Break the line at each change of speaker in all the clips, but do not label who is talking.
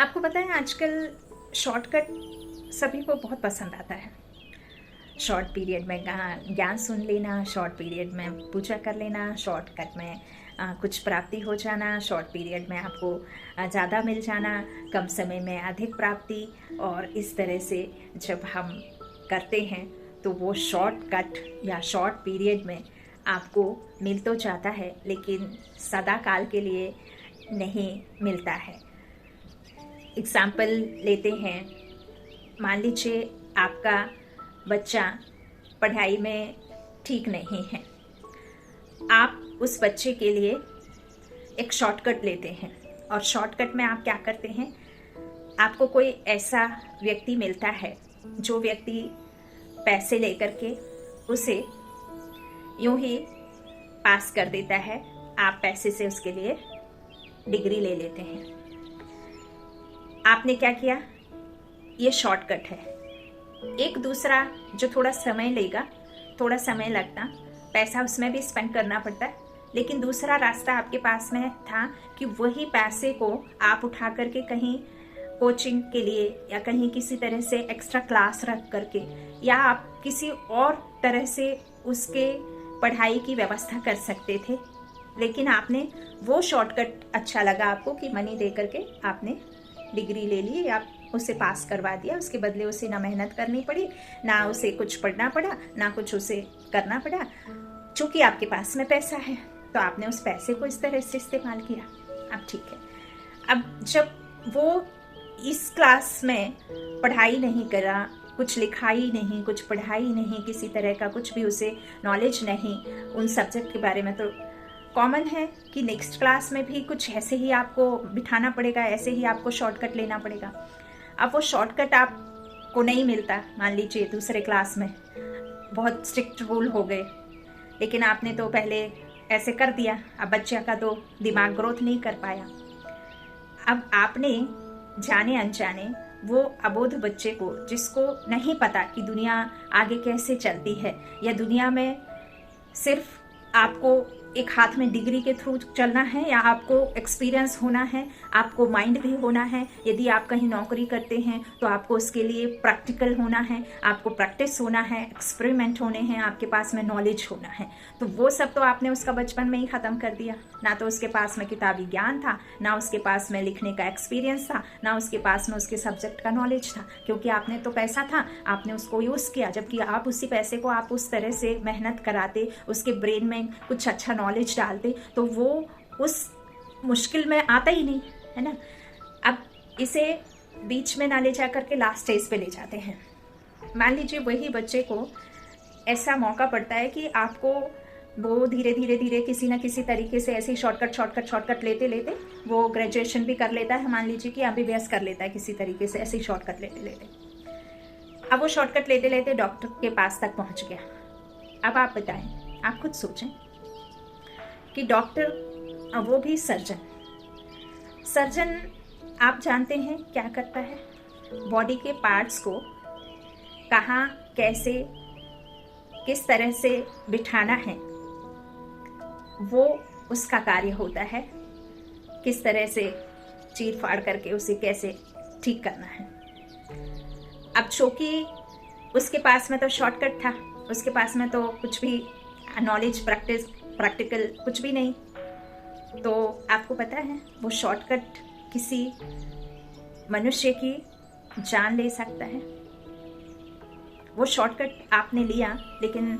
आपको पता है आजकल शॉर्टकट सभी को बहुत पसंद आता है। शॉर्ट पीरियड में ज्ञान सुन लेना, शॉर्ट पीरियड में पूजा कर लेना, शॉर्टकट में कुछ प्राप्ति हो जाना, शॉर्ट पीरियड में आपको ज़्यादा मिल जाना, कम समय में अधिक प्राप्ति। और इस तरह से जब हम करते हैं तो वो शॉर्टकट या शॉर्ट पीरियड में आपको मिल तो जाता है, लेकिन सदा काल के लिए नहीं मिलता है। एग्ज़ाम्पल लेते हैं, मान लीजिए आपका बच्चा पढ़ाई में ठीक नहीं है। आप उस बच्चे के लिए एक शॉर्टकट लेते हैं और शॉर्टकट में आप क्या करते हैं, आपको कोई ऐसा व्यक्ति मिलता है जो व्यक्ति पैसे लेकर के उसे यूं ही पास कर देता है। आप पैसे से उसके लिए डिग्री ले लेते हैं। आपने क्या किया, ये शॉर्टकट है। एक दूसरा जो थोड़ा समय लेगा, थोड़ा समय लगता, पैसा उसमें भी स्पेंड करना पड़ता है, लेकिन दूसरा रास्ता आपके पास में था कि वही पैसे को आप उठा करके कहीं कोचिंग के लिए या कहीं किसी तरह से एक्स्ट्रा क्लास रख करके या आप किसी और तरह से उसके पढ़ाई की व्यवस्था कर सकते थे। लेकिन आपने वो शॉर्टकट अच्छा लगा आपको कि मनी दे करके आपने डिग्री ले ली, आप उसे पास करवा दिया। उसके बदले उसे ना मेहनत करनी पड़ी, ना उसे कुछ पढ़ना पड़ा, ना कुछ उसे करना पड़ा। चूंकि आपके पास में पैसा है तो आपने उस पैसे को इस तरह से इस्तेमाल किया। अब ठीक है, अब जब वो इस क्लास में पढ़ाई नहीं करा, कुछ लिखाई नहीं, कुछ पढ़ाई नहीं, किसी तरह का कुछ भी उसे नॉलेज नहीं उन सब्जेक्ट के बारे में, तो कॉमन है कि नेक्स्ट क्लास में भी कुछ ऐसे ही आपको बिठाना पड़ेगा, ऐसे ही आपको शॉर्टकट लेना पड़ेगा। अब वो शॉर्टकट आपको नहीं मिलता, मान लीजिए दूसरे क्लास में बहुत स्ट्रिक्ट रूल हो गए, लेकिन आपने तो पहले ऐसे कर दिया। अब बच्चे का तो दिमाग ग्रोथ नहीं कर पाया। अब आपने जाने अनजाने वो अबोध बच्चे को, जिसको नहीं पता कि दुनिया आगे कैसे चलती है या दुनिया में सिर्फ आपको एक हाथ में डिग्री के थ्रू चलना है या आपको एक्सपीरियंस होना है, आपको माइंड भी होना है। यदि आप कहीं नौकरी करते हैं तो आपको उसके लिए प्रैक्टिकल होना है, आपको प्रैक्टिस होना है, एक्सपेरिमेंट होने हैं, आपके पास में नॉलेज होना है। तो वो सब तो आपने उसका बचपन में ही ख़त्म कर दिया। ना तो उसके पास में किताबी ज्ञान था, ना उसके पास में लिखने का एक्सपीरियंस था, ना उसके पास में उसके सब्जेक्ट का नॉलेज था, क्योंकि आपने तो पैसा था, आपने उसको यूज़ किया। जबकि आप उसी पैसे को आप उस तरह से मेहनत कराते, उसके ब्रेन में कुछ अच्छा नॉलेज डालते, तो वो उस मुश्किल में आता ही नहीं, है ना। अब इसे बीच में ना ले जा करके लास्ट स्टेज पे ले जाते हैं। मान लीजिए वही बच्चे को ऐसा मौका पड़ता है कि आपको वो धीरे धीरे धीरे किसी ना किसी तरीके से ऐसे शॉर्टकट लेते लेते वो ग्रेजुएशन भी कर लेता है। मान लीजिए कि MBBS कर लेता है किसी तरीके से, ऐसे ही शॉर्टकट लेते लेते। अब वो शॉर्टकट लेते लेते डॉक्टर के पास तक पहुंच गया। अब आप बताएं, आप खुद सोचें कि डॉक्टर, वो भी सर्जन आप जानते हैं क्या करता है, बॉडी के पार्ट्स को कहाँ कैसे किस तरह से बिठाना है, वो उसका कार्य होता है। किस तरह से चीर फाड़ करके उसे कैसे ठीक करना है। अब चूंकि उसके पास में तो शॉर्टकट था, उसके पास में तो कुछ भी नॉलेज प्रैक्टिकल कुछ भी नहीं, तो आपको पता है वो शॉर्टकट किसी मनुष्य की जान ले सकता है। वो शॉर्टकट आपने लिया, लेकिन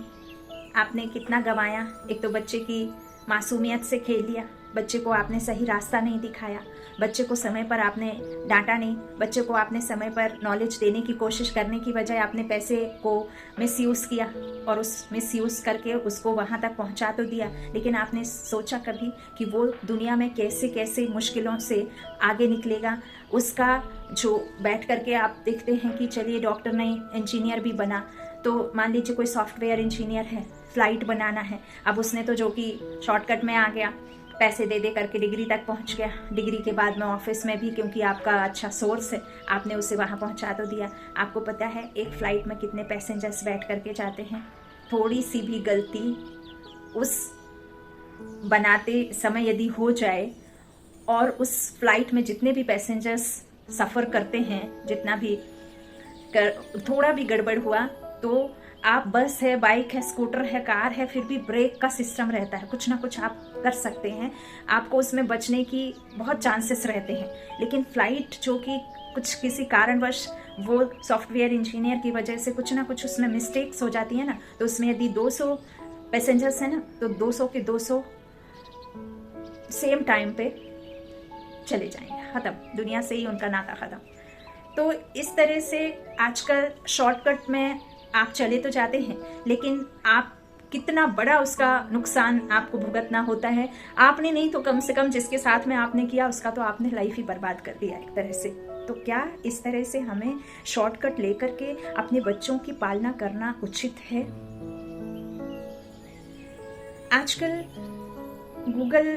आपने कितना गंवाया। एक तो बच्चे की मासूमियत से खेल लिया, बच्चे को आपने सही रास्ता नहीं दिखाया, बच्चे को समय पर आपने डांटा नहीं, बच्चे को आपने समय पर नॉलेज देने की कोशिश करने की बजाय आपने पैसे को मिसयूज़ किया और उस मिसयूज़ करके उसको वहाँ तक पहुँचा तो दिया, लेकिन आपने सोचा कभी कि वो दुनिया में कैसे कैसे मुश्किलों से आगे निकलेगा। उसका जो बैठ करके आप देखते हैं कि चलिए डॉक्टर नहीं, इंजीनियर भी बना, तो मान लीजिए कोई सॉफ्टवेयर इंजीनियर है, फ्लाइट बनाना है। अब उसने तो जो कि शॉर्टकट में आ गया, पैसे दे दे करके डिग्री तक पहुंच गया। डिग्री के बाद में ऑफिस में भी, क्योंकि आपका अच्छा सोर्स है, आपने उसे वहां पहुंचा तो दिया। आपको पता है एक फ़्लाइट में कितने पैसेंजर्स बैठ करके जाते हैं। थोड़ी सी भी गलती उस बनाते समय यदि हो जाए और उस फ्लाइट में जितने भी पैसेंजर्स सफ़र करते हैं, जितना भी थोड़ा भी गड़बड़ हुआ तो आप बस है, बाइक है, स्कूटर है, कार है, फिर भी ब्रेक का सिस्टम रहता है, कुछ ना कुछ आप कर सकते हैं, आपको उसमें बचने की बहुत चांसेस रहते हैं। लेकिन फ्लाइट जो कि कुछ किसी कारणवश वो सॉफ्टवेयर इंजीनियर की वजह से कुछ ना कुछ उसमें मिस्टेक्स हो जाती है ना, तो उसमें यदि 200 पैसेंजर्स हैं ना, तो 200 के 200 सेम टाइम पे चले जाएंगे, ख़त्म, दुनिया से ही उनका नाता ख़त्म। तो इस तरह से आजकल शॉर्टकट में आप चले तो जाते हैं, लेकिन आप कितना बड़ा उसका नुकसान आपको भुगतना होता है। आपने नहीं तो कम से कम जिसके साथ में आपने किया उसका तो आपने लाइफ ही बर्बाद कर दिया एक तरह से। तो क्या इस तरह से हमें शॉर्टकट लेकर के अपने बच्चों की पालना करना उचित है? आजकल गूगल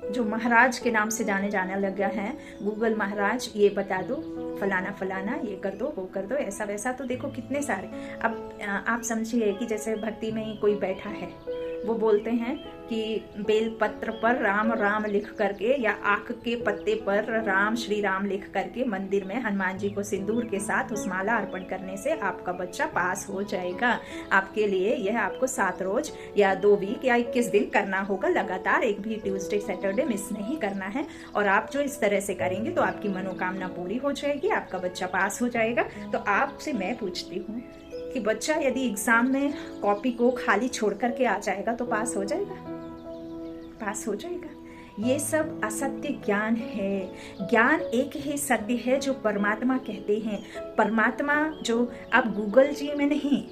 जो महाराज के नाम से जाने लगा है, गूगल महाराज, ये बता दो, फलाना फलाना, ये कर दो, वो कर दो, ऐसा वैसा, तो देखो कितने सारे। अब आप समझिए कि जैसे भक्ति में ही कोई बैठा है, वो बोलते हैं कि बेल पत्र पर राम राम लिख करके या आक के पत्ते पर राम श्री राम लिख करके मंदिर में हनुमान जी को सिंदूर के साथ उस माला अर्पण करने से आपका बच्चा पास हो जाएगा। आपके लिए यह आपको 7 रोज या 2 वीक या 21 दिन करना होगा लगातार, एक भी ट्यूसडे सैटरडे मिस नहीं करना है। और आप जो इस तरह से करेंगे तो आपकी मनोकामना पूरी हो जाएगी, आपका बच्चा पास हो जाएगा। तो आपसे मैं पूछती हूँ कि बच्चा यदि एग्जाम में कॉपी को खाली छोड़ करके आ जाएगा तो पास हो जाएगा? पास हो जाएगा? ये सब असत्य ज्ञान है। ज्ञान एक ही सत्य है जो परमात्मा कहते हैं। परमात्मा जो अब गूगल जी में नहीं,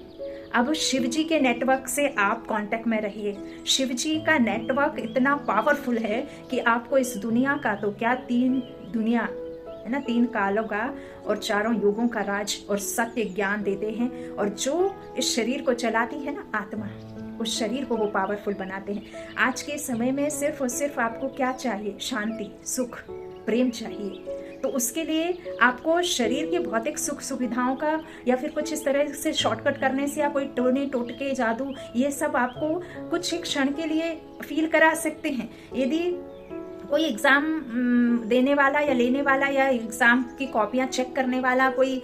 अब शिव जी के नेटवर्क से आप कांटेक्ट में रहिए। शिव जी का नेटवर्क इतना पावरफुल है कि आपको इस दुनिया का तो क्या, 3 दुनिया है ना, 3 कालों का और 4 युगों का राज और सत्य ज्ञान देते हैं। और जो इस शरीर को चलाती है ना, आत्मा, उस शरीर को वो पावरफुल बनाते हैं। आज के समय में सिर्फ और सिर्फ आपको क्या चाहिए? शांति, सुख, प्रेम चाहिए। तो उसके लिए आपको शरीर की भौतिक सुख सुविधाओं का या फिर कुछ इस तरह से शॉर्टकट करने से या कोई टोने टोटके जादू, ये सब आपको कुछ एक क्षण के लिए फील करा सकते हैं। यदि कोई एग्ज़ाम देने वाला या लेने वाला या एग्ज़ाम की कॉपियाँ चेक करने वाला कोई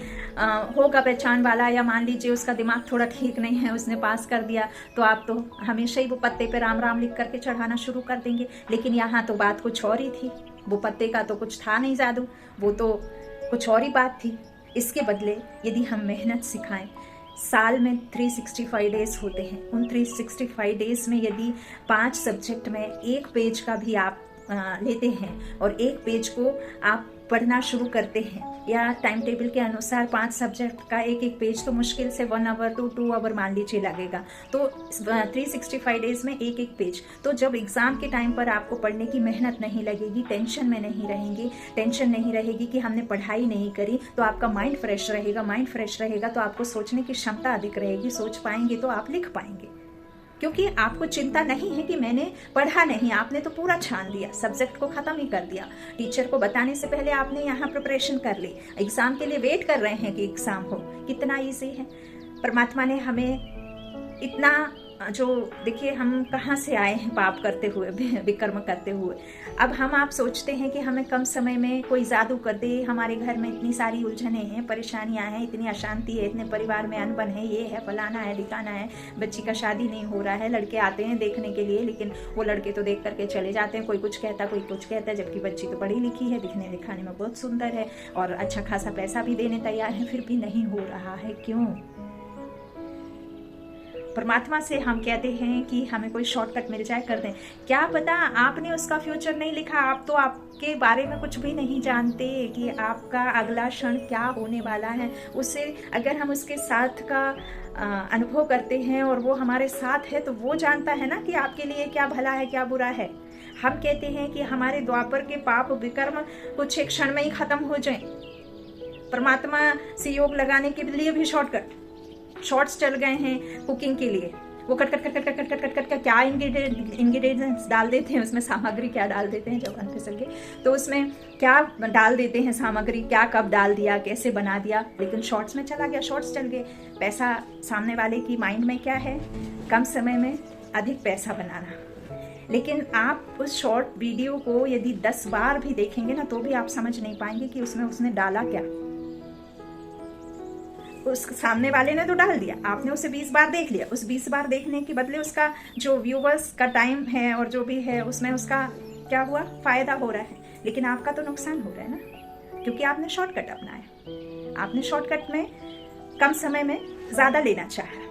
होगा पहचान वाला, या मान लीजिए उसका दिमाग थोड़ा ठीक नहीं है, उसने पास कर दिया, तो आप तो हमेशा ही वो पत्ते पे राम राम लिख करके चढ़ाना शुरू कर देंगे। लेकिन यहाँ तो बात कुछ और ही थी, वो पत्ते का तो कुछ था नहीं जादू, वो तो कुछ और ही बात थी। इसके बदले यदि हम मेहनत सिखाएं, साल में 365 डेज होते हैं, उन 365 डेज में यदि 5 सब्जेक्ट में 1 पेज का भी आप लेते हैं और 1 पेज को आप पढ़ना शुरू करते हैं, या टाइम टेबल के अनुसार 5 सब्जेक्ट का 1 पेज, तो मुश्किल से 1 आवर टू 2 आवर मान लीजिए लगेगा। तो 365 डेज में 1 पेज। तो जब एग्ज़ाम के टाइम पर आपको पढ़ने की मेहनत नहीं लगेगी, टेंशन में नहीं रहेंगे, टेंशन नहीं रहेगी कि हमने पढ़ाई नहीं करी, तो आपका माइंड फ्रेश रहेगा। माइंड फ्रेश रहेगा तो आपको सोचने की क्षमता अधिक रहेगी, सोच पाएंगे तो आप लिख पाएंगे, क्योंकि आपको चिंता नहीं है कि मैंने पढ़ा नहीं, आपने तो पूरा छान दिया, सब्जेक्ट को ख़त्म ही कर दिया। टीचर को बताने से पहले आपने यहाँ प्रिपरेशन कर ली, एग्ज़ाम के लिए वेट कर रहे हैं कि एग्ज़ाम हो। कितना ईजी है। परमात्मा ने हमें इतना, जो देखिए हम कहाँ से आए हैं पाप करते हुए, विकर्म करते हुए। अब हम आप सोचते हैं कि हमें कम समय में कोई जादू कर दे, हमारे घर में इतनी सारी उलझने हैं, परेशानियां हैं, इतनी अशांति है, इतने परिवार में अनबन है, ये है, फलाना है, ठिकाना है, बच्ची का शादी नहीं हो रहा है, लड़के आते हैं देखने के लिए, लेकिन वो लड़के तो देख करके चले जाते हैं, कोई कुछ कहता कोई कुछ कहता है, जबकि बच्ची तो पढ़ी लिखी है, दिखने दिखाने में बहुत सुंदर है और अच्छा खासा पैसा भी देने तैयार है, फिर भी नहीं हो रहा है। क्यों? परमात्मा से हम कहते हैं कि हमें कोई शॉर्टकट मिल जाए, कर दें। क्या पता आपने उसका फ्यूचर नहीं लिखा, आप तो आपके बारे में कुछ भी नहीं जानते कि आपका अगला क्षण क्या होने वाला है। उससे अगर हम उसके साथ का अनुभव करते हैं और वो हमारे साथ है, तो वो जानता है ना कि आपके लिए क्या भला है क्या बुरा है। हम कहते हैं कि हमारे द्वापर के पाप विकर्म कुछ एक क्षण में ही खत्म हो जाएं। परमात्मा से योग लगाने के लिए भी शॉर्ट्स चल गए हैं कुकिंग के लिए। वो cut cut cut cut cut cut cut cut क्या इंग्रेडिएंट्स डाल देते हैं, उसमें सामग्री क्या डाल देते हैं, जब फिसल के तो उसमें क्या डाल देते हैं सामग्री, क्या कब डाल दिया, कैसे बना दिया, लेकिन शॉर्ट्स में चला गया, शॉर्ट्स चल गए। पैसा सामने वाले की माइंड में क्या है? कम समय में अधिक पैसा बनाना। लेकिन आप उस शॉर्ट वीडियो को यदि 10 बार भी देखेंगे ना तो भी आप समझ नहीं पाएंगे कि उसमें उसने डाला क्या। उस सामने वाले ने तो डाल दिया, आपने उसे 20 बार देख लिया, उस 20 बार देखने के बदले उसका जो व्यूवर्स का टाइम है और जो भी है उसमें उसका क्या हुआ, फायदा हो रहा है, लेकिन आपका तो नुकसान हो रहा है ना, क्योंकि आपने शॉर्टकट अपनाया। आपने शॉर्टकट में कम समय में ज्यादा लेना चाहा।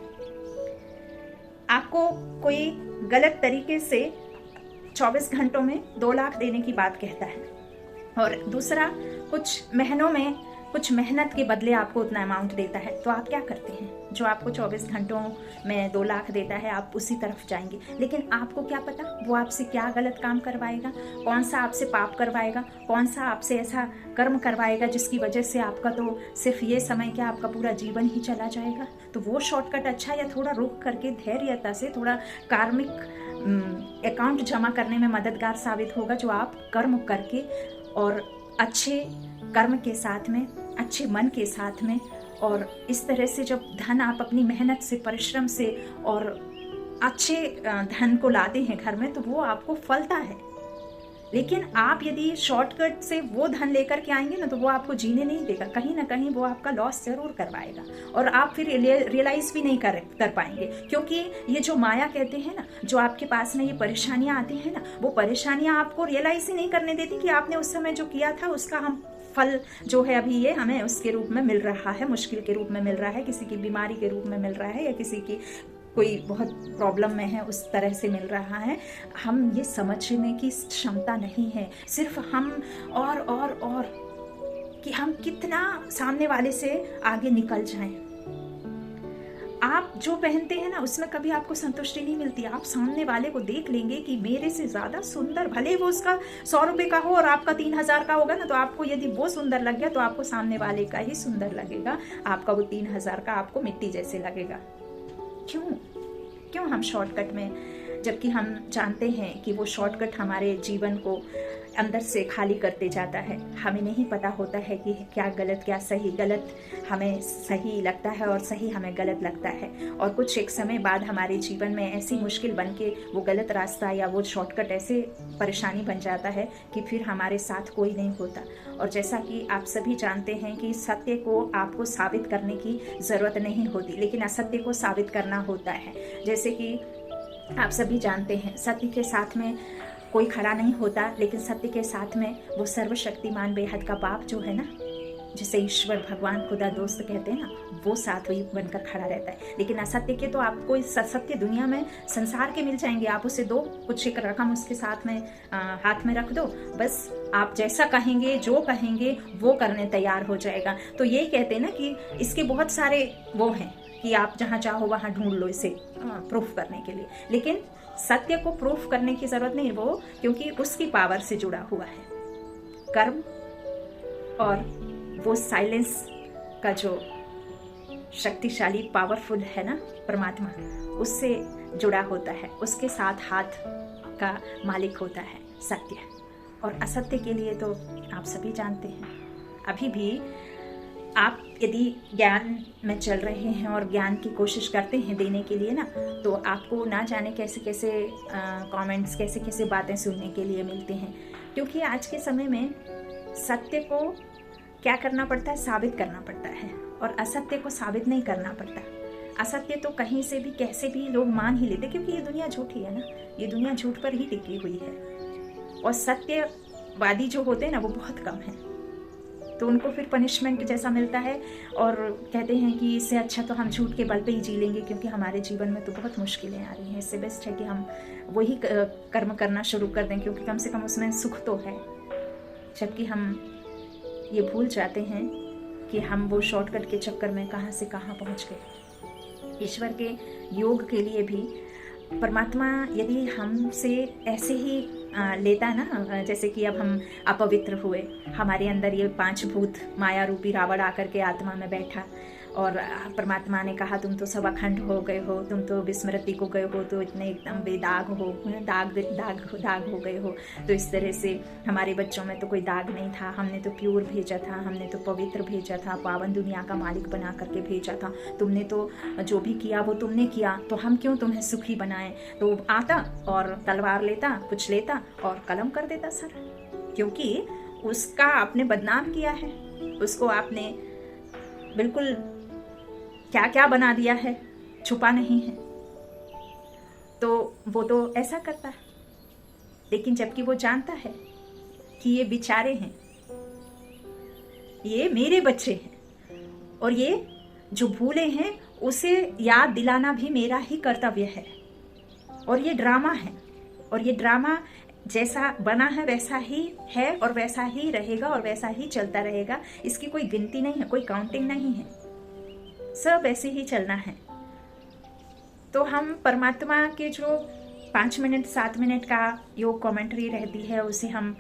आपको कोई गलत तरीके से 24 घंटों में 2 लाख देने की बात कहता है, और दूसरा कुछ महीनों में कुछ मेहनत के बदले आपको उतना अमाउंट देता है, तो आप क्या करते हैं? जो आपको 24 घंटों में 2 लाख देता है आप उसी तरफ जाएंगे। लेकिन आपको क्या पता वो आपसे क्या गलत काम करवाएगा, कौन सा आपसे पाप करवाएगा, कौन सा आपसे ऐसा कर्म करवाएगा जिसकी वजह से आपका तो सिर्फ ये समय क्या, आपका पूरा जीवन ही चला जाएगा। तो वो शॉर्टकट अच्छा, या थोड़ा रुक करके धैर्यता से थोड़ा कार्मिक अकाउंट जमा करने में मददगार साबित होगा, जो आप कर्म करके और अच्छे कर्म के साथ में, अच्छे मन के साथ में, और इस तरह से जब धन आप अपनी मेहनत से, परिश्रम से और अच्छे धन को लाते हैं घर में, तो वो आपको फलता है। लेकिन आप यदि शॉर्टकट से वो धन लेकर के आएंगे ना, तो वो आपको जीने नहीं देगा, कहीं ना कहीं वो आपका लॉस जरूर करवाएगा, और आप फिर रियलाइज भी नहीं कर पाएंगे। क्योंकि ये जो माया कहते हैं ना, जो आपके पास में ये परेशानियां आती हैं ना, वो परेशानियां आपको रियलाइज ही नहीं करने देती कि आपने उस समय जो किया था उसका हम फल जो है अभी ये हमें उसके रूप में मिल रहा है, मुश्किल के रूप में मिल रहा है, किसी की बीमारी के रूप में मिल रहा है, या किसी की कोई बहुत प्रॉब्लम में है उस तरह से मिल रहा है। हम ये समझने की क्षमता नहीं है, सिर्फ हम और कि हम कितना सामने वाले से आगे निकल जाएं। आप जो पहनते हैं ना उसमें कभी आपको संतुष्टि नहीं मिलती। आप सामने वाले को देख लेंगे कि मेरे से ज्यादा सुंदर, भले वो उसका 100 रुपए का हो और आपका 3000 का होगा ना, तो आपको यदि वो सुंदर लग गया तो आपको सामने वाले का ही सुंदर लगेगा, आपका वो 3000 का आपको मिट्टी जैसे लगेगा। क्यों हम शॉर्टकट में, जबकि हम जानते हैं कि वो शॉर्टकट हमारे जीवन को अंदर से खाली करते जाता है। हमें नहीं पता होता है कि क्या गलत क्या सही। गलत हमें सही लगता है और सही हमें गलत लगता है, और कुछ एक समय बाद हमारे जीवन में ऐसी मुश्किल बन के वो गलत रास्ता या वो शॉर्टकट ऐसे परेशानी बन जाता है कि फिर हमारे साथ कोई नहीं होता। और जैसा कि आप सभी जानते हैं कि सत्य को आपको साबित करने की ज़रूरत नहीं होती, लेकिन असत्य को साबित करना होता है। जैसे कि आप सभी जानते हैं सत्य के साथ में कोई खड़ा नहीं होता, लेकिन सत्य के साथ में वो सर्वशक्तिमान बेहद का बाप जो है ना, जिसे ईश्वर भगवान खुदा दोस्त कहते हैं ना, वो साथ वही बनकर खड़ा रहता है। लेकिन असत्य के तो आपको इस सत्य दुनिया में संसार के मिल जाएंगे, आप उसे दो, कुछ एक रकम उसके साथ में हाथ में रख दो, बस आप जैसा कहेंगे, जो कहेंगे वो करने तैयार हो जाएगा। तो यही कहते हैं ना कि इसके बहुत सारे वो हैं कि आप जहाँ चाहो वहाँ ढूंढ लो इसे प्रूफ करने के लिए, लेकिन सत्य को प्रूफ करने की जरूरत नहीं वो, क्योंकि उसकी पावर से जुड़ा हुआ है। कर्म और वो साइलेंस का जो शक्तिशाली पावरफुल है ना परमात्मा, उससे जुड़ा होता है, उसके साथ हाथ का मालिक होता है सत्य। और असत्य के लिए तो आप सभी जानते हैं, अभी भी आप यदि ज्ञान में चल रहे हैं और ज्ञान की कोशिश करते हैं देने के लिए ना, तो आपको ना जाने कैसे कैसे कमेंट्स, कैसे कैसे बातें सुनने के लिए मिलते हैं। क्योंकि आज के समय में सत्य को क्या करना पड़ता है, साबित करना पड़ता है, और असत्य को साबित नहीं करना पड़ता। असत्य तो कहीं से भी कैसे भी लोग मान ही लेते, क्योंकि ये दुनिया झूठी है ना, ये दुनिया झूठ पर ही टिकी हुई है, और सत्यवादी जो होते हैं ना वो बहुत कम है। तो उनको फिर पनिशमेंट जैसा मिलता है, और कहते हैं कि इससे अच्छा तो हम झूठ के बल पे ही जी लेंगे, क्योंकि हमारे जीवन में तो बहुत मुश्किलें आ रही हैं, इससे बेस्ट है कि हम वही कर्म करना शुरू कर दें, क्योंकि कम से कम उसमें सुख तो है। जबकि हम ये भूल जाते हैं कि हम वो शॉर्टकट के चक्कर में कहाँ से कहाँ पहुँच गए। ईश्वर के योग के लिए भी परमात्मा यदि हमसे ऐसे ही लेता है ना, जैसे कि अब हम अपवित्र हुए, हमारे अंदर ये 5 भूत माया रूपी रावण आकर के आत्मा में बैठा, और परमात्मा ने कहा तुम तो सब अखंड हो गए हो, तुम तो विस्मृति को गए हो, तो इतने एकदम बेदाग हो, दाग दाग दाग हो गए हो। तो इस तरह से हमारे बच्चों में तो कोई दाग नहीं था, हमने तो प्योर भेजा था, हमने तो पवित्र भेजा था, पावन दुनिया का मालिक बना करके भेजा था। तुमने तो जो भी किया वो तुमने किया, तो हम क्यों तुम्हें सुखी बनाएं। तो आता और तलवार लेता, कुछ लेता और कलम कर देता सर, क्योंकि उसका आपने बदनाम किया है, उसको आपने बिल्कुल क्या क्या बना दिया है, छुपा नहीं है, तो वो तो ऐसा करता है। लेकिन जबकि वो जानता है कि ये बेचारे हैं, ये मेरे बच्चे हैं, और ये जो भूले हैं उसे याद दिलाना भी मेरा ही कर्तव्य है। और ये ड्रामा है, और ये ड्रामा जैसा बना है वैसा ही है, और वैसा ही रहेगा, और वैसा ही चलता रहेगा। इसकी कोई गिनती नहीं है, कोई काउंटिंग नहीं है, सब ऐसे ही चलना है। तो हम परमात्मा के जो 5 मिनट 7 मिनट का योग कमेंट्री रहती है उसे हम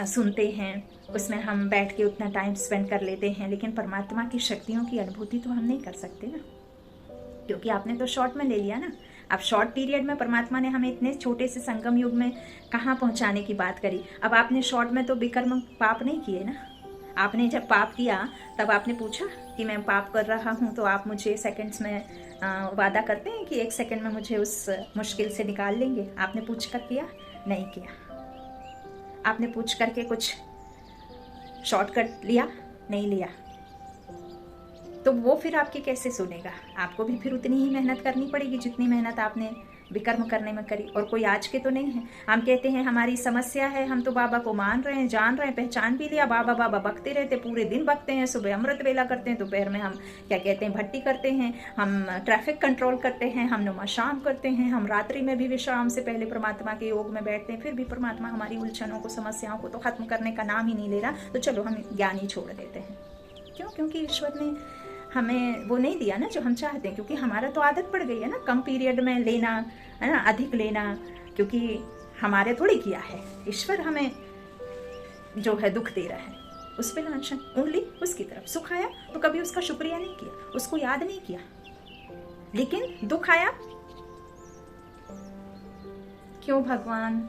सुनते हैं, उसमें हम बैठ के उतना टाइम स्पेंड कर लेते हैं, लेकिन परमात्मा की शक्तियों की अनुभूति तो हम नहीं कर सकते ना, क्योंकि आपने तो शॉर्ट में ले लिया ना। अब शॉर्ट पीरियड में परमात्मा ने हमें इतने छोटे से संगम युग में कहाँ पहुँचाने की बात करी। अब आपने शॉर्ट में तो विकर्म पाप नहीं किए ना। आपने जब पाप किया तब आपने पूछा कि मैं पाप कर रहा हूँ, तो आप मुझे सेकंड्स में वादा करते हैं कि 1 सेकंड में मुझे उस मुश्किल से निकाल लेंगे। आपने पूछ कर किया? नहीं किया। आपने पूछ करके कुछ शॉर्टकट लिया? नहीं लिया। तो वो फिर आपकी कैसे सुनेगा? आपको भी फिर उतनी ही मेहनत करनी पड़ेगी जितनी मेहनत आपने विकर्म करने में करी। और कोई आज के तो नहीं है। हम कहते हैं हमारी समस्या है, हम तो बाबा को मान रहे हैं, जान रहे हैं, पहचान भी लिया, बाबा बाबा बकते रहते, पूरे दिन बकते हैं। सुबह अमृत वेला करते हैं, दोपहर में हम क्या कहते हैं भट्टी करते हैं, हम ट्रैफिक कंट्रोल करते हैं, हम नुमा शाम करते हैं, हम रात्रि में भी विश्राम से पहले परमात्मा के योग में बैठते हैं। फिर भी परमात्मा हमारी उलझनों को, समस्याओं को तो खत्म करने का नाम ही नहीं ले रहा। तो चलो हम ज्ञान ही छोड़ देते हैं। क्यों? क्योंकि ईश्वर ने हमें वो नहीं दिया ना जो हम चाहते हैं, क्योंकि हमारा तो आदत पड़ गई है ना कम पीरियड में लेना, है ना, अधिक लेना, क्योंकि हमारे थोड़ी किया है। ईश्वर हमें जो है दुख दे रहा है, उस पर लांछन, उंगली उसकी तरफ। सुख आया तो कभी उसका शुक्रिया नहीं किया, उसको याद नहीं किया, लेकिन दुख आया क्यों भगवान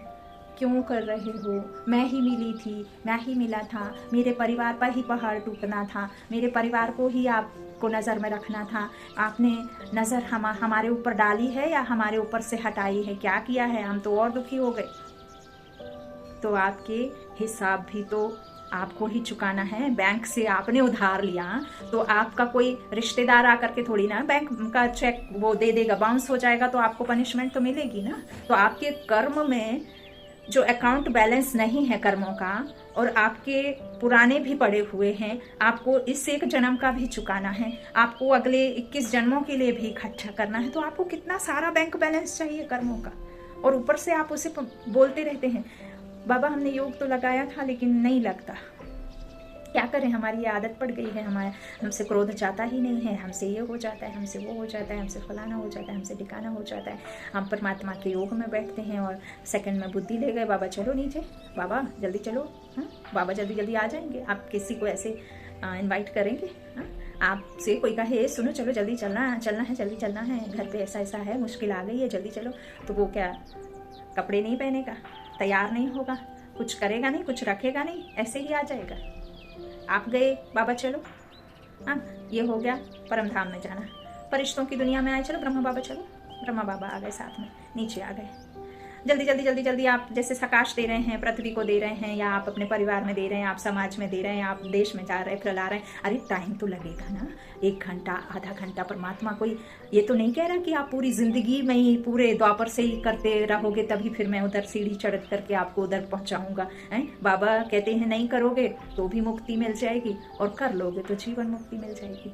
क्यों कर रहे हो? मैं ही मिली थी, मैं ही मिला था, मेरे परिवार पर ही पहाड़ टूटना था, मेरे परिवार को ही आपको नज़र में रखना था। आपने नज़र हमारे ऊपर डाली है या हमारे ऊपर से हटाई है? क्या किया है? हम तो और दुखी हो गए। तो आपके हिसाब भी तो आपको ही चुकाना है। बैंक से आपने उधार लिया तो आपका कोई रिश्तेदार आकर के थोड़ी ना बैंक का चेक वो दे देगा, बाउंस हो जाएगा तो आपको पनिशमेंट तो मिलेगी ना। तो आपके कर्म में जो अकाउंट बैलेंस नहीं है कर्मों का, और आपके पुराने भी पड़े हुए हैं, आपको इस 1 जन्म का भी चुकाना है, आपको अगले 21 जन्मों के लिए भी इकट्ठा करना है। तो आपको कितना सारा बैंक बैलेंस चाहिए कर्मों का, और ऊपर से आप उसे बोलते रहते हैं बाबा हमने योग तो लगाया था लेकिन नहीं लगता। क्या करें, हमारी ये आदत पड़ गई है, हमसे क्रोध जाता ही नहीं है, हमसे ये हो जाता है, हमसे वो हो जाता है, हमसे फलाना हो जाता है, हमसे ठिकाना हो जाता है। हम परमात्मा के योग में बैठते हैं और सेकंड में बुद्धि ले गए, बाबा चलो नीचे, बाबा जल्दी चलो, हाँ बाबा जल्दी जल्दी आ जाएंगे। आप किसी को ऐसे इन्वाइट करेंगे, हाँ आपसे कोई कहे सुनो चलो जल्दी चलना है, जल्दी चलना है, घर पे ऐसा ऐसा है, मुश्किल आ गई है, जल्दी चलो। तो वो क्या कपड़े नहीं पहनेगा, तैयार नहीं होगा, कुछ करेगा नहीं, कुछ रखेगा नहीं, ऐसे ही आ जाएगा। आप गए बाबा चलो, हाँ ये हो गया परम धाम में जाना, फरिश्तों की दुनिया में आए, चलो ब्रह्मा बाबा चलो, ब्रह्मा बाबा आ गए साथ में, नीचे आ गए। जल्दी जल्दी जल्दी जल्दी आप जैसे सकाश दे रहे हैं, पृथ्वी को दे रहे हैं, या आप अपने परिवार में दे रहे हैं, आप समाज में दे रहे हैं, आप देश में जा रहे हैं, फैला रहे हैं। अरे टाइम तो लगेगा ना, 1 घंटा आधा घंटा। परमात्मा कोई ये तो नहीं कह रहा कि आप पूरी जिंदगी में ही पूरे द्वापर से ही करते रहोगे तभी फिर मैं उधर सीढ़ी चढ़ करके आपको उधर पहुंचाऊंगा। बाबा कहते हैं नहीं करोगे तो भी मुक्ति मिल जाएगी, और कर लोगे तो जीवन मुक्ति मिल जाएगी।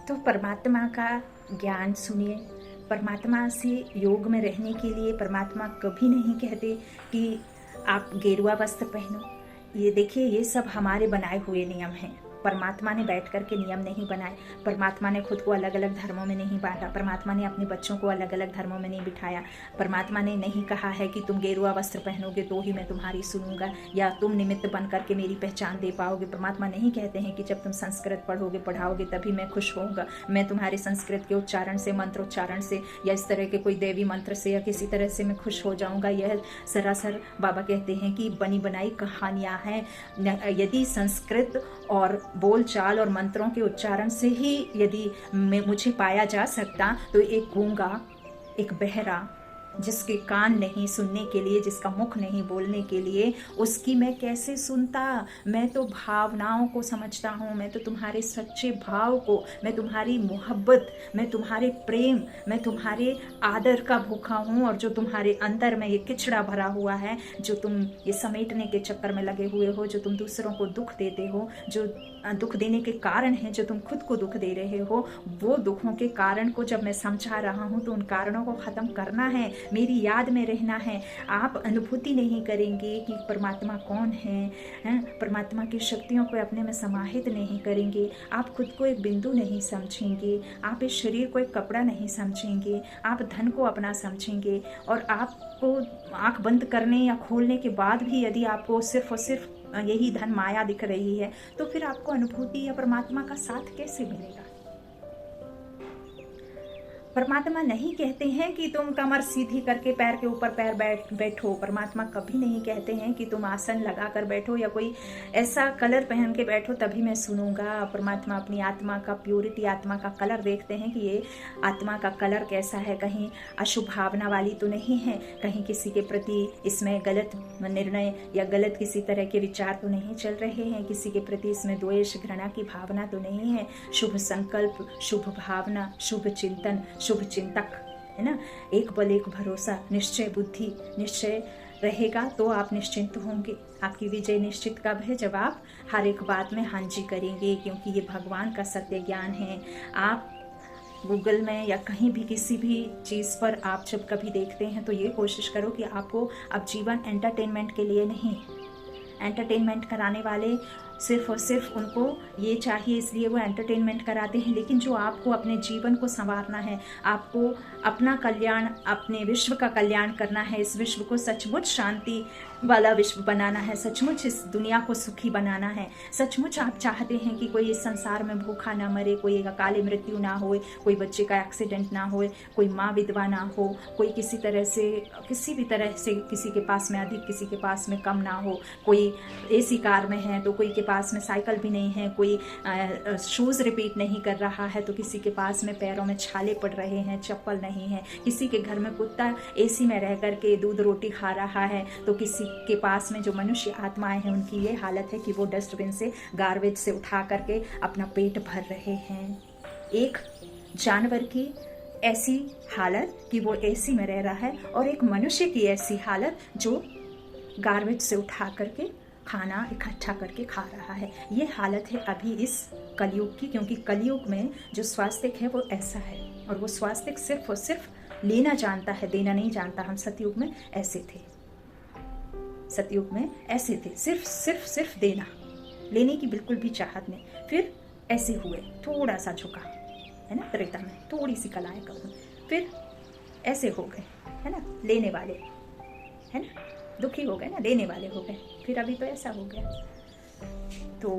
तो परमात्मा का ज्ञान सुनिए। परमात्मा से योग में रहने के लिए परमात्मा कभी नहीं कहते कि आप गेरुआ वस्त्र पहनो। ये देखिए, ये सब हमारे बनाए हुए नियम हैं। परमात्मा ने बैठ कर के नियम नहीं बनाए, परमात्मा ने खुद को अलग अलग धर्मों में नहीं बांटा, परमात्मा ने अपने बच्चों को अलग अलग धर्मों में नहीं बिठाया, परमात्मा ने नहीं कहा है कि तुम गेरुआ वस्त्र पहनोगे तो ही मैं तुम्हारी सुनूंगा या तुम निमित्त बन करके मेरी पहचान दे पाओगे। परमात्मा नहीं कहते हैं कि जब तुम संस्कृत पढ़ोगे पढ़ाओगे तभी मैं खुश होऊंगा, मैं तुम्हारे संस्कृत के उच्चारण से, मंत्रोच्चारण से या इस तरह के कोई देवी मंत्र से या किसी तरह से मैं खुश हो जाऊंगा। यह सरासर बाबा कहते हैं कि बनी बनाई कहानियां हैं। यदि संस्कृत और बोलचाल और मंत्रों के उच्चारण से ही यदि मुझे पाया जा सकता तो एक गूंगा, एक बहरा, जिसके कान नहीं सुनने के लिए, जिसका मुख नहीं बोलने के लिए, उसकी मैं कैसे सुनता। मैं तो भावनाओं को समझता हूँ, मैं तो तुम्हारे सच्चे भाव को, मैं तुम्हारी मोहब्बत, मैं तुम्हारे प्रेम, मैं तुम्हारे आदर का भूखा हूँ। और जो तुम्हारे अंदर में ये किचड़ा भरा हुआ है, जो तुम ये समेटने के चक्कर में लगे हुए हो, जो तुम दूसरों को दुख देते हो, जो दुख देने के कारण है, जो तुम खुद को दुख दे रहे हो, वो दुखों के कारण को जब मैं समझा रहा हूँ तो उन कारणों को ख़त्म करना है, मेरी याद में रहना है। आप अनुभूति नहीं करेंगे कि परमात्मा कौन है, परमात्मा की शक्तियों को अपने में समाहित नहीं करेंगे, आप खुद को एक बिंदु नहीं समझेंगे, आप इस शरीर को एक कपड़ा नहीं समझेंगे, आप धन को अपना समझेंगे। और आपको आँख बंद करने या खोलने के बाद भी यदि आपको सिर्फ और सिर्फ यही धन माया दिख रही है तो फिर आपको अनुभूति या परमात्मा का साथ कैसे मिलेगा। परमात्मा नहीं कहते हैं कि तुम कमर सीधी करके पैर के ऊपर पैर बैठो, परमात्मा कभी नहीं कहते हैं कि तुम आसन लगा कर बैठो या कोई ऐसा कलर पहन के बैठो तभी मैं सुनूंगा। परमात्मा अपनी आत्मा का प्योरिटी, आत्मा का कलर देखते हैं कि ये आत्मा का कलर कैसा है, कहीं अशुभ भावना वाली तो नहीं है, कहीं किसी के प्रति इसमें गलत निर्णय या गलत किसी तरह के विचार तो नहीं चल रहे हैं, किसी के प्रति इसमें द्वेष घृणा की भावना तो नहीं है। शुभ संकल्प, शुभ भावना, शुभ चिंतन, शुभ चिंतक है ना, एक बल एक भरोसा, निश्चय बुद्धि, निश्चय रहेगा तो आप निश्चिंत होंगे। आपकी विजय निश्चित कब है? जब आप हर एक बात में हाँ जी करेंगे, क्योंकि ये भगवान का सत्य ज्ञान है। आप गूगल में या कहीं भी किसी भी चीज़ पर आप जब कभी देखते हैं तो ये कोशिश करो कि आपको अब जीवन एंटरटेनमेंट के लिए नहीं, एंटरटेनमेंट कराने वाले सिर्फ और सिर्फ उनको ये चाहिए इसलिए वो एंटरटेनमेंट कराते हैं, लेकिन जो आपको अपने जीवन को संवारना है, आपको अपना कल्याण, अपने विश्व का कल्याण करना है, इस विश्व को सचमुच शांति वाला विश्व बनाना है, सचमुच इस दुनिया को सुखी बनाना है, सचमुच आप चाहते हैं कि कोई इस संसार में भूखा ना मरे, कोई अकाली मृत्यु ना हो, कोई बच्चे का एक्सीडेंट ना हो, कोई माँ विधवा ना हो, कोई किसी तरह से किसी भी तरह से किसी के पास में अधिक किसी के पास में कम ना हो, कोई एसी कार में है तो कोई के पास में साइकिल भी नहीं है, कोई शूज़ रिपीट नहीं कर रहा है तो किसी के पास में पैरों में छाले पड़ रहे हैं, चप्पल नहीं है, किसी के घर में कुत्ता एसी में रह कर के दूध रोटी खा रहा है तो किसी के पास में जो मनुष्य आत्माएं हैं उनकी ये हालत है कि वो डस्टबिन से, गार्बेज से उठा करके अपना पेट भर रहे हैं। एक जानवर की ऐसी हालत कि वो एसी में रह रहा है और एक मनुष्य की ऐसी हालत जो गार्बेज से उठा करके खाना इकट्ठा करके खा रहा है। ये हालत है अभी इस कलयुग की, क्योंकि कलयुग में जो स्वास्थ्य है वो ऐसा है और वो स्वास्थ्य सिर्फ और सिर्फ लेना जानता है, देना नहीं जानता। हम सतयुग में ऐसे थे, सतयुग में ऐसे थे, सिर्फ देना, लेने की बिल्कुल भी चाहत नहीं। फिर ऐसे हुए, थोड़ा सा झुका है ना, त्रेता में थोड़ी सी कलाएं करूँ, फिर ऐसे हो गए है ना, लेने वाले है ना, दुखी हो गए ना, देने वाले हो गए, फिर अभी तो ऐसा हो गया। तो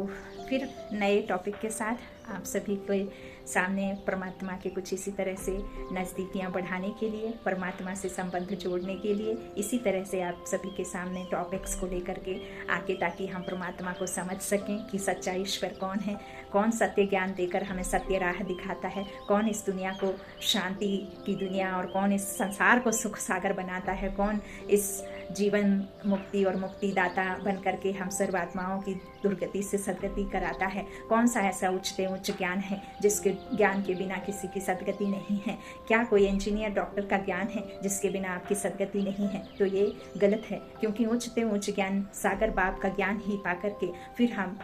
फिर नए टॉपिक के साथ आप सभी के सामने परमात्मा के कुछ इसी तरह से नज़दीकियाँ बढ़ाने के लिए, परमात्मा से संबंध जोड़ने के लिए इसी तरह से आप सभी के सामने टॉपिक्स को लेकर के आके, ताकि हम परमात्मा को समझ सकें कि सच्चा ईश्वर कौन है, कौन सत्य ज्ञान देकर हमें सत्य राह दिखाता है, कौन इस दुनिया को शांति की दुनिया और कौन इस संसार को सुख सागर बनाता है, कौन इस जीवन मुक्ति और मुक्तिदाता बन करके हम सर्वात्माओं की दुर्गति से सदगति कराता है, कौन सा ऐसा उच्च ज्ञान है जिसके ज्ञान के बिना किसी की सदगति नहीं है। क्या कोई इंजीनियर डॉक्टर का ज्ञान है जिसके बिना आपकी सदगति नहीं है? तो ये गलत है, क्योंकि उच्च ज्ञान सागर बाप का ज्ञान ही पा करके फिर हम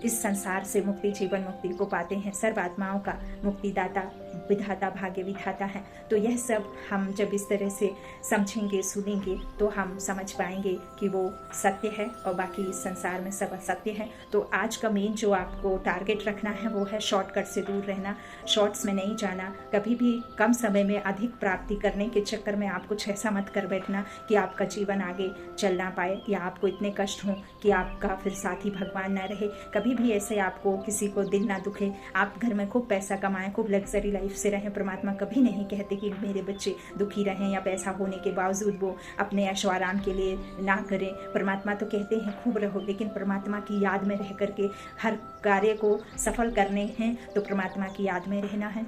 इस संसार से मुक्ति, जीवन मुक्ति को पाते हैं। सर्वात्माओं का मुक्तिदाता विधाता भाग्य विधाता है। तो यह सब हम जब इस तरह से समझेंगे, सुनेंगे, तो हम समझ पाएंगे कि वो सत्य है और बाकी संसार में सब असत्य है। तो आज का मेन जो आपको टारगेट रखना है वो है शॉर्टकट से दूर रहना, शॉर्ट्स में नहीं जाना। कभी भी कम समय में अधिक प्राप्ति करने के चक्कर में आप कुछ ऐसा मत कर बैठना कि आपका जीवन आगे चल ना पाए या आपको इतने कष्ट हों कि आपका फिर साथी भगवान ना रहे। कभी भी ऐसे आपको किसी को दिल ना दुखे, आप घर में खूब पैसा कमाएं, खूब लग्जरी लाइफ से रहें। परमात्मा कभी नहीं कहते कि मेरे बच्चे दुखी रहें या पैसा होने के बावजूद वो अपने ऐशो आराम के लिए ना करें। परमात्मा तो कहते हैं खूब रहो, लेकिन परमात्मा की याद में रह करके हर कार्य को सफल करने हैं, तो परमात्मा की याद में रहना है।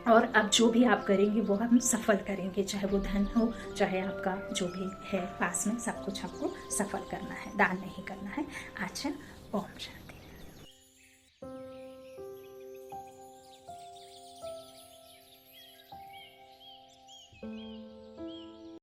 और अब जो भी आप करेंगे वो हम सफल करेंगे, चाहे वो धन हो, चाहे आपका जो भी है पास में, सब कुछ आपको सफल करना है, दान नहीं करना है। अच्छा, ओम शांति।